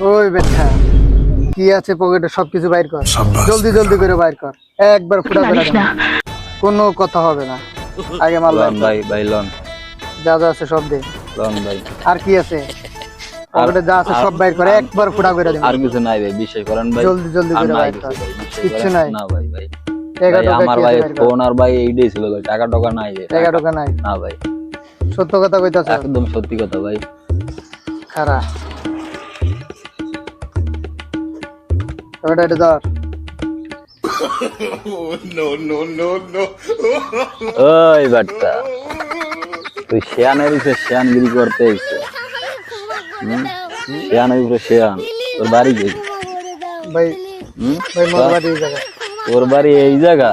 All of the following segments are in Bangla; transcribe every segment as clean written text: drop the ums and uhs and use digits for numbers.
ওই বেটা কি আছে পকেটে সবকিছু বাইর কর, জলদি জলদি করে বাইর কর, একবার ফুটা করে দে। কোনো কথা হবে না, আগে মাল বাইর লন কর। ভাই ভাই লন যা যা আছে সব দে। লন ভাই। আর কি আছে পকেটে যা আছে সব বাইর করে, একবার ফুটা করে দে। আর কিছু নাই ভাই, বিশ্বাস করেন ভাই। জলদি জলদি আর করে নাই বাইর কিছু কর। ভাই, বিশ্বাস কিচ্ছু করেন। নাই। না ভাই ভাই টাকা ভাই টাকা আমার কি ভাই আছে বাইর কর। ফোন আর ভাই এইটাই ছিল ভাই, টাকা টাকা নাই ভাই, টাকা টাকা নাই। না ভাই, সত্য কথা কইতাছ? একদম সত্যি কথা ভাই। খারা ওটা এটা ধর। ওই বাট্টা তুই শেয়ানের উপরে শেয়ানগিরি করতে এসে, শেয়ানের উপরে শেয়ান। তোর বাড়ি কি? ভাই ভাই মোর বাড়ি এই জায়গা। তোর বাড়ি এই জায়গা?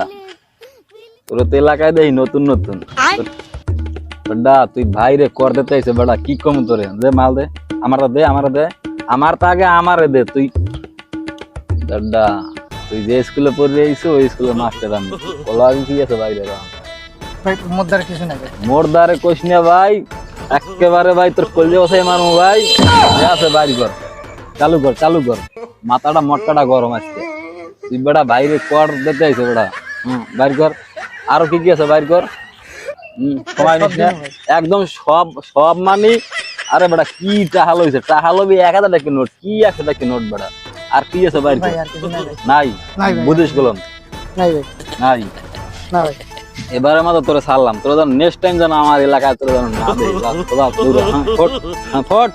তোর তো এলাকায় দেই নতুন নতুন। বেটা তুই ভাই রে কর দিতে আইছে বেটা, কি কম তোরে? দে মাল দে, আমারটা দে, আমারটা দে, আমারটা আগে আমারে দে। তুই বেটা তুই যে স্কুলে পড়ে আইছো ওই স্কুলের মাস্টার আমি, বলা কি আছে ভাই রে? ভাই মোর দ্বারা কিছু নাই ভাই। মোর দ্বারে কইস না ভাই, একেবারে ভাই তোর কলজে বসাই মারমু ভাই। যা আছে বাইর কর, চালু কর চালু কর, মাথাটা মটকাটা গরম আজকে। তুই বেটা বাইরে কর দিতে আইছে বেটা, বাইর কর। আরো কি কি আছে বাইর কর, সময় নিস না একদম। সব সব মানি। আরে বেটা কি টাহাল হইছে? টাহাল হবি 1000 টাকা নোট, কি 100 টাকা নোট বেটা? আর কি আছে বাইর কর? ভাই আর কিছু নাই ভাই। নাই নাই ভাই। বুঝিস গেলাম নাই ভাই। নাই। না ভাই। এবারে মতো তোরে ছাড়লাম, তোরা যেন নেক্সট টাইম যেন আমার এলাকায় তোরা যেন না দে। ফট।